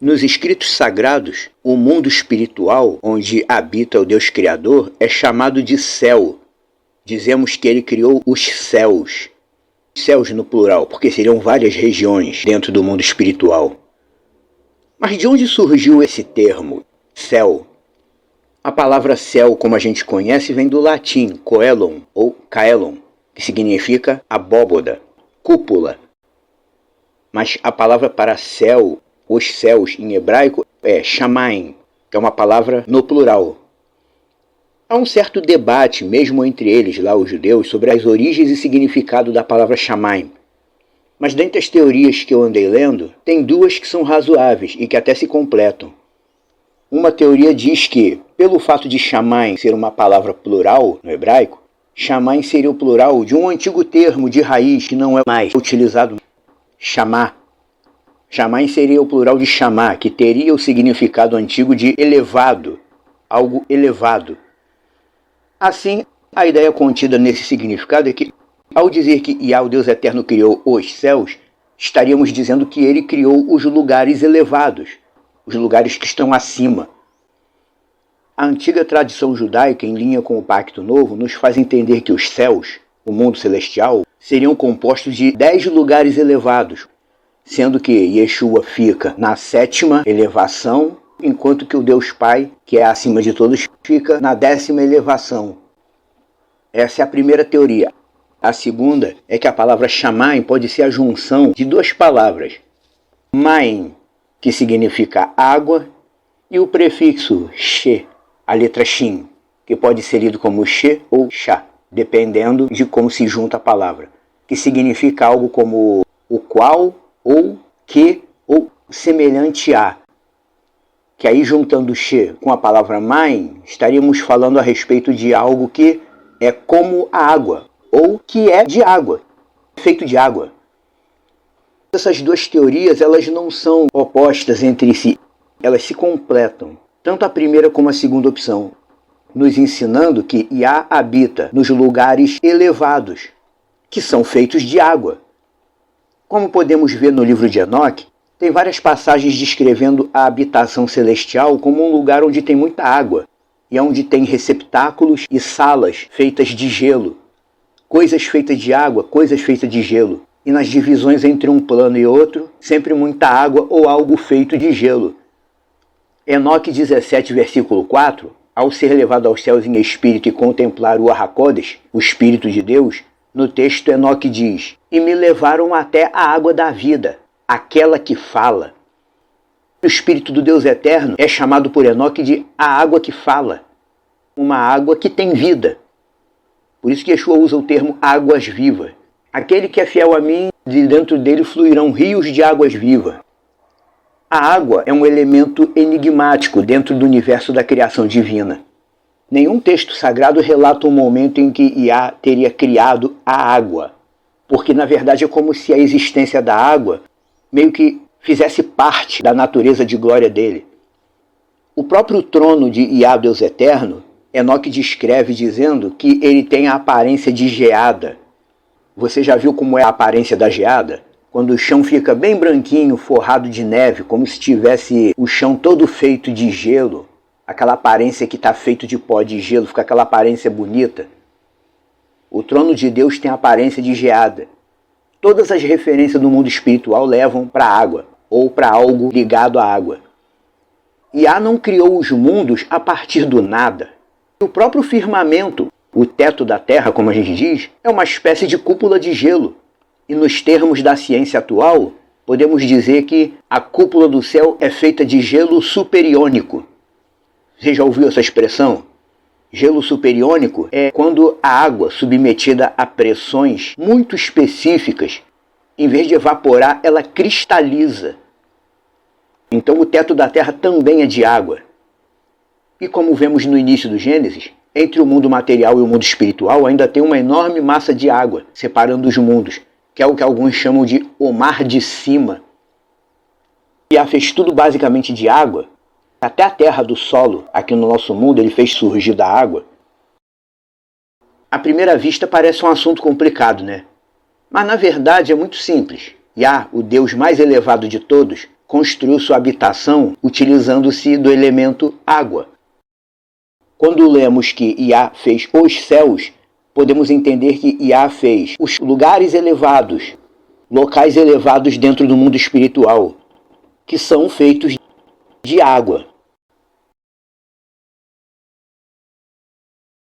Nos escritos sagrados, o mundo espiritual, onde habita o Deus Criador, é chamado de céu. Dizemos que ele criou os céus. Céus no plural, porque seriam várias regiões dentro do mundo espiritual. Mas de onde surgiu esse termo, céu? A palavra céu, como a gente conhece, vem do latim coelon ou caelon, que significa abóboda, cúpula. Mas a palavra para céu, os céus em hebraico, é shamaim, que é uma palavra no plural. Há um certo debate, mesmo entre eles, lá os judeus, sobre as origens e significado da palavra shamaim. Mas dentre as teorias que eu andei lendo, tem duas que são razoáveis e que até se completam. Uma teoria diz que, pelo fato de shamaim ser uma palavra plural no hebraico, shamaim seria o plural de um antigo termo de raiz que não é mais utilizado, chamar. Shamaim seria o plural de chamar, que teria o significado antigo de elevado, algo elevado. Assim, a ideia contida nesse significado é que, ao dizer que Yah, o Deus Eterno, criou os céus, estaríamos dizendo que ele criou os lugares elevados, os lugares que estão acima. A antiga tradição judaica, em linha com o Pacto Novo, nos faz entender que os céus, o mundo celestial, seriam compostos de 10 lugares elevados, sendo que Yeshua fica na 7ª elevação, enquanto que o Deus Pai, que é acima de todos, fica na 10ª elevação. Essa é a primeira teoria. A segunda é que a palavra shamaim pode ser a junção de duas palavras. Maim, que significa água, e o prefixo she, a letra shin, que pode ser lido como she ou chá, dependendo de como se junta a palavra, que significa algo como o qual, ou que, ou semelhante a. Que aí, juntando she com a palavra maim, estaríamos falando a respeito de algo que é como a água, ou que é de água, feito de água. Essas duas teorias, elas não são opostas entre si, elas se completam, tanto a primeira como a segunda opção, nos ensinando que Yah habita nos lugares elevados, que são feitos de água. Como podemos ver no livro de Enoque, tem várias passagens descrevendo a habitação celestial como um lugar onde tem muita água, e onde tem receptáculos e salas feitas de gelo, coisas feitas de água, coisas feitas de gelo, e nas divisões entre um plano e outro, sempre muita água ou algo feito de gelo. Enoque 17, versículo 4, ao ser levado aos céus em espírito e contemplar o Arracodes, o Espírito de Deus, no texto Enoque diz: "E me levaram até a água da vida, aquela que fala." O Espírito do Deus Eterno é chamado por Enoque de a água que fala, uma água que tem vida. Por isso que Yeshua usa o termo águas vivas. Aquele que é fiel a mim, de dentro dele fluirão rios de águas vivas. A água é um elemento enigmático dentro do universo da criação divina. Nenhum texto sagrado relata um momento em que Yah teria criado a água, porque na verdade é como se a existência da água meio que fizesse parte da natureza de glória dele. O próprio trono de Yah, Deus Eterno, Enoque descreve dizendo que ele tem a aparência de geada. Você já viu como é a aparência da geada? Quando o chão fica bem branquinho, forrado de neve, como se tivesse o chão todo feito de gelo. Aquela aparência que está feito de pó de gelo, fica aquela aparência bonita. O trono de Deus tem a aparência de geada. Todas as referências do mundo espiritual levam para a água, ou para algo ligado à água. Yah não criou os mundos a partir do nada. O próprio firmamento, o teto da terra, como a gente diz, é uma espécie de cúpula de gelo. E nos termos da ciência atual, podemos dizer que a cúpula do céu é feita de gelo superiônico. Você já ouviu essa expressão? Gelo superiônico é quando a água submetida a pressões muito específicas, em vez de evaporar, ela cristaliza. Então o teto da terra também é de água. E como vemos no início do Gênesis, entre o mundo material e o mundo espiritual ainda tem uma enorme massa de água separando os mundos, que é o que alguns chamam de o mar de cima. Yah fez tudo basicamente de água. Até a terra do solo, aqui no nosso mundo, ele fez surgir da água. À primeira vista parece um assunto complicado, né? Mas na verdade é muito simples. Yah, o Deus mais elevado de todos, construiu sua habitação utilizando-se do elemento água. Quando lemos que Iá fez os céus, podemos entender que Iá fez os lugares elevados, locais elevados dentro do mundo espiritual, que são feitos de água.